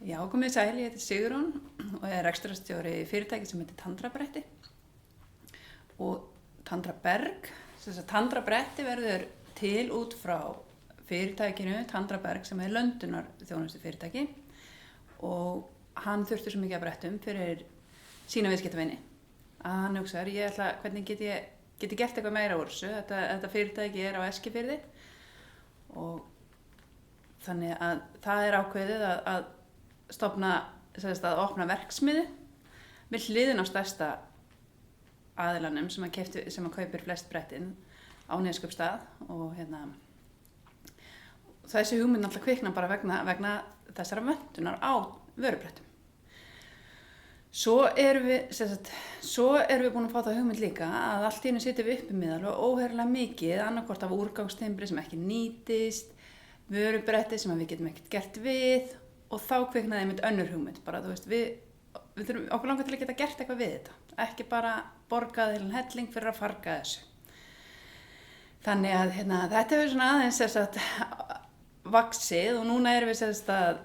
Já, komið sæl, ég heiti Sigrún og er rekstrarstjóri í fyrirtæki sem heitir Tandrabretti og Tandraberg. Tandrabretti verður til út frá fyrirtækinu Tandraberg sem er löndunar þjónustu fyrirtæki og hann þurfti svo mikið af brettum fyrir sína viðskiptavini að hann hugsaði, hvernig get ég gert eitthvað meira úr þessu. Þetta fyrirtæki er á Eskifirði og þannig að það er ákveðið að stofna, að opna verksmiðju við hliðina á stærsta aðilanum sem kaupir flest brettin á Neskaupstað og þessi hugmynd alltaf kvikna bara vegna þessara vöntunar á vörubrettum. Svo erum við búin að fá það hugmynd líka að allt í einu sitjum við uppi með alveg óheyrilega mikið annarkvort af úrgangstimbri sem ekki nýtist, vörubretti sem við getum ekkert gert við og þá kviknaði einmitt önnur hugmynd. Bara, okkur langar til að geta gert eitthvað við þetta, ekki bara borgað heilan helling fyrir að farga þessu. Þannig að þetta hefur svona aðeins vaxið og núna erum við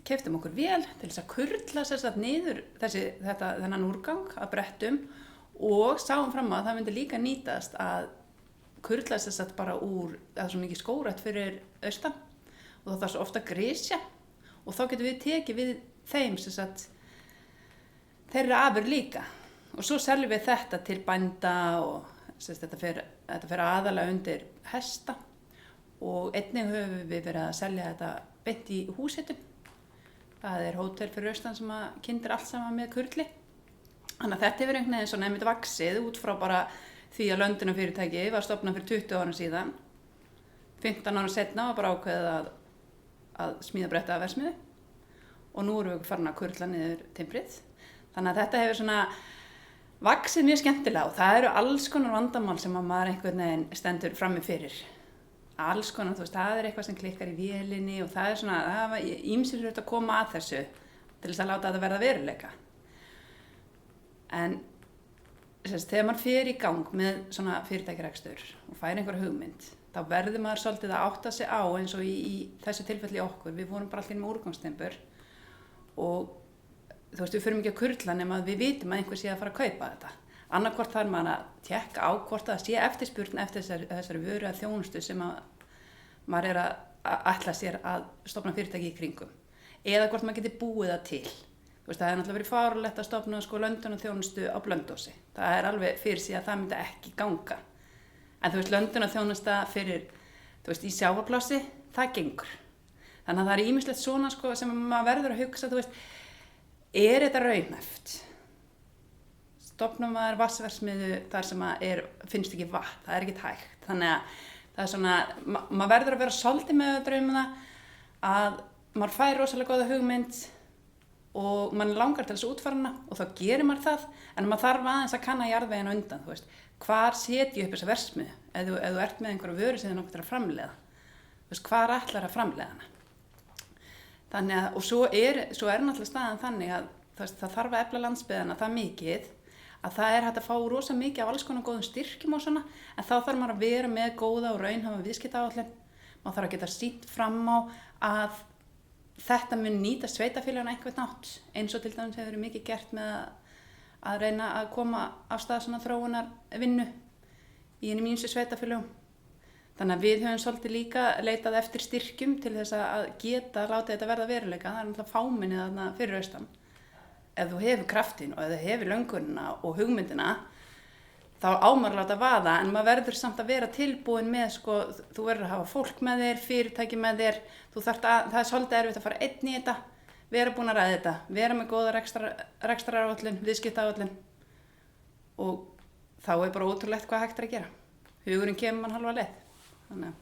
keyptum okkur vél til þess að kurla niður þennan úrgang af brettum og sáum fram að það myndi líka nýtast að kurla bara úr, það er svo mikið skógrækt fyrir austan og það þarf svo ofta að grisja og þá getum við tekið við þeim þeirra afur líka og svo seljum við þetta til bænda og þetta fer aðalega undir hesta og einnig höfum við verið að selja þetta beint í húshitun. Það er hótel fyrir austan sem kyndir allt saman með kurli. Þannig að þetta hefur einhvern veginn svona einmitt vaxið út frá bara því að löndunarfyrirtæki var stofnað fyrir 20 árum síðan. 15 árum seinna var bara ákveðið að smíða brettaverksmiðju og nú erum við farin að kurla niður timbrið. Þannig að þetta hefur svona vaxið mjög skemmtilega og það eru alls konar vandamál sem að maður einhvern veginn stendur frammi fyrir. Alls konar, það er eitthvað sem klikkar í vélinni og það er svona, ýmsir þurft að koma að þessu til þess að láta þetta verða veruleika. En þegar maður fer í gang með svona fyrirtækjarekstur og fær einhverja hugmynd, þá verður maður svolítið að átta sig á eins og í þessu tilfelli okkur. Við vorum bara allir með úrgangstimbur og við förum ekki að kurla nema að við vitum að einhver sé að fara að kaupa þetta. Annarkvort þarf maður að tékka á hvort það sé eftirspurn eftir þessari vöru að þjónustu sem maður er að ætla sér að stofna fyrirtæki í kringum. Eða hvort maður geti búið það til. Það er náttúrulega verið fáránlegt að stofna löndun og þjónustu á Blönduósi. Það er alveg fyrir sig að það myndi ekki ganga. En löndun og þjónusta fyrir, í sjávarplássi, það gengur. Þannig að það er ýmislegt svona sem maður verður að hugsa, er þetta raunhæft? Stofnum maður vatnsverksmiðju þar sem finnst ekki vatn, það er ekki hægt. Þannig að það er svona, maður verður að vera svolítið með draumuna að maður fær rosalega góða hugmynd og mann langar til þess að útfæra hana og þá gerir maður það, en maður þarf aðeins að kanna jarðveginn undan, hvar set ég upp þessa verksmiðju ef þú ert með einhverja vöru sem þið nokkuð að framleiða, hvar ætlar að framleiða hana. Þannig að, og svo er náttúrulega staðan þannig að það þarf að efla landsbyggðina það mikið að það er hægt að fá rosa mikið af alls konar góðum styrkjum og svona, en þá þarf maður að vera með góða og raunhæfa viðskiptaáætlun. Maður þarf að geta sýnt fram á að þetta mun nýta sveitarfélagana einhvern nátt, eins og til dæmis hefur verið mikið gert með að reyna að koma af stað svona þróunarvinnu í hinum ýmsu sveitarfélögum. Þannig að við höfum svolítið líka leitað eftir styrkjum til þess að geta látið þetta verða veruleika. Það er náttúrulega fámennið þarna fyrir austan. Ef þú hefur kraftinn og ef þú hefur löngunina og hugmyndina, þá á maður að láta vaða, en maður verður samt að vera tilbúin með, þú verður að hafa fólk með þér, fyrirtæki með þér, það er svolítið erfitt að fara einn í þetta, vera búin að ræða þetta, vera með góða rekstraráætlun, viðskiptaáætlun og þá er bara ótrúlegt hvað hægt er að gera. Hugurinn kemur mann halva leið. Þannig að